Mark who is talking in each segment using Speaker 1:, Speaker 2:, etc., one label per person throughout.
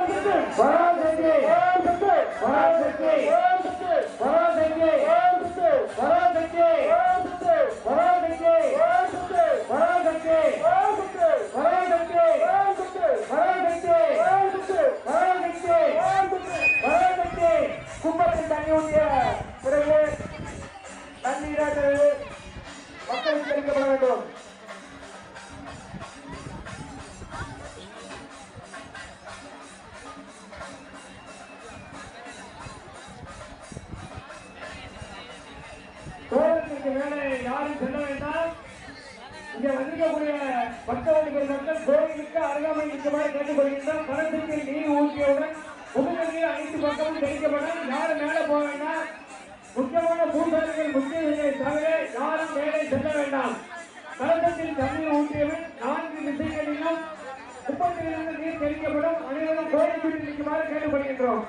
Speaker 1: பராசக்தி பராசக்தி பராசக்தி பராசக்தி பராசக்தி பராசக்தி பராசக்தி பராசக்தி கும்பத்தில் தண்ணி ஊற்றிய பிறகு தண்ணீராக மக்களுக்கு தெரிவிக்கப்பட வேண்டும். கோயிலுக்கு மேலே யாரும் செல்ல வேண்டாம். இங்க வந்திருக்கக்கூடிய பக்தவர்கள் மக்கள் கோயிலுக்கு அருகாமையில் இருக்குமாறு கேட்டுக்கொள்கின்றோம். கலசத்தில் நீர் ஊற்றியவுடன் முகநீர் அனைத்து பக்கமும் தெளிக்கப்படும். யாரும் மேலே போக வேண்டாம். முக்கியமான பூசாரிகள் முக்கியங்களை தவிர யாரும் மேலே செல்ல வேண்டாம். கலசத்தில் தண்ணீர் ஊற்றியவன் 4 திசைகளிலும் 32 நீர் தெளிக்கப்படும். அனைவரும் கோயிலுக்கு நிற்குமாறு கேட்டுக்கொள்கின்றோம்.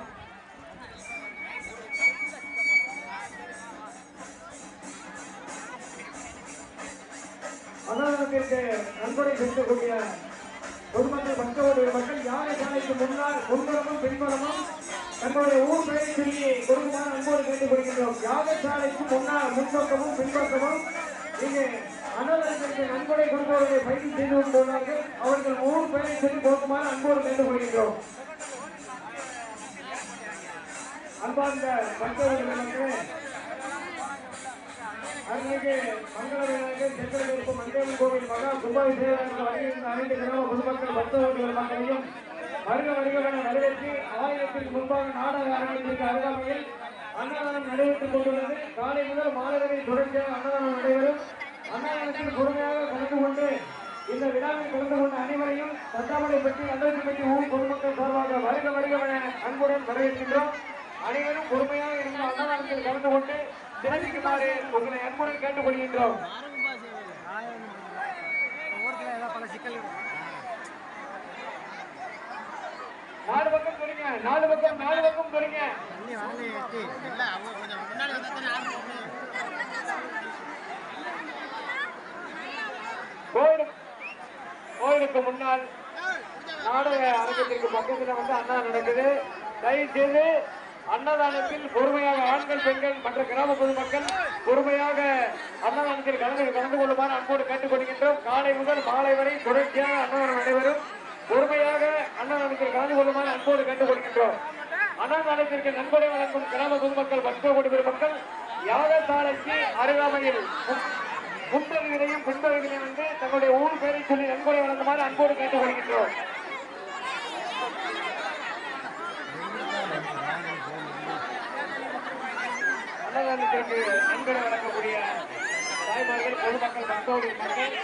Speaker 1: அன்னதானத்திற்கு நன்கொடை செலுத்தக்கூடிய பொதுமக்கள் மக்கள் யானை சாலைக்கு முன்னால் முன்புறமும் பின்புறமும் தங்களுடைய ஊர் பெயரை சொல்லி கொடுக்குமாறு அன்போடு கேட்டுக்கொள்கின்றோம். யாகசாலைக்கு முன்னால் முன்பக்கமும் பின்பக்கமும் இங்கே அன்னதானத்திற்கு நன்கொடை கொடுப்பவர்களை பயிற்சி செய்து கொண்டுள்ளார்கள். அவர்கள் ஊர் பெயரை சொல்லி கொடுக்குமாறு அன்போடு கேட்டுக்கொள்கின்றோம். அன்பார்ந்த பக்தர்களுக்கு அன்றைக்கு மங்கள விநாயகர் செங்கல் இருக்கும் மண்டேவன் கோவில் மகா கும்பாபிஷேகத்தில் வருகின்ற அனைத்து கிராம பொதுமக்கள் பக்தர்கள் மக்களையும் வருக வருகவென வரவேற்று ஆலயத்திற்கு முன்பாக நாடக அரங்கத்திற்கு அருகாமையில் அன்னதானம் நடைபெற்றுக் கொண்டுள்ளது. காலை முதல் மாலை வரை தொடர்ச்சியாக அன்னதானம் நடைபெறும். அன்னதானத்தில் பொறுமையாக கலந்து கொண்டு இந்த விழாவில் கலந்து கொண்ட அனைவரையும் தட்டாமலைப்பட்டி அந்தரத்திப்பட்டி ஊர் பொதுமக்கள் சார்பாக வருக வருகவென அன்புடன் வரவேற்கின்றோம். அனைவரும் பொறுமையாக இருந்த அன்னதானத்தில் கலந்து கொண்டு திறக்குமாறு உங்களை அன்புடன் கேட்டுக்கொள்கின்றோம். நாலு பக்கம் சொல்லுங்க, நாலு பக்கம் சொல்லுங்க. கோயிலுக்கு முன்னால் நாடக அரங்கத்திற்கு பக்கத்தில் வந்து அன்னதானம் நடக்குது. தயவு செய்து அன்னதானத்தில் பொறுமையாக ஆண்கள் பெண்கள் மற்ற கிராம பொதுமக்கள் பொறுமையாக அன்னதானத்தில் கலந்து கொள்ளுமாறு அன்போடு கேட்டுக்கொள்கின்றோம். காலை முதல் மாலை வரை தொடர்ச்சியாக அன்னதானம் நடைபெறும். பொறுமையாக அன்னதானத்தில் கலந்து கொள்ளுமாறு அன்போடு கேட்டுக்கொள்கின்றோம். அன்னதானத்திற்கு நன்கொடை வழங்கும் கிராம பொதுமக்கள் 10 கோடி பெருமக்கள் யாகசாலைக்கு அருகாமையில் முன்பகுதியிலையும் பின்பகுதியிலையும் வந்து தங்களுடைய ஊர் பெயரை சொல்லி நன்கொடை வழங்குமாறு அன்போடு கேட்டுக்கொள்கின்றோம். அன்னதானத்திற்கு நன்கொடை வழங்கக்கூடிய தாய்மார்கள் பொதுமக்கள் மக்கள்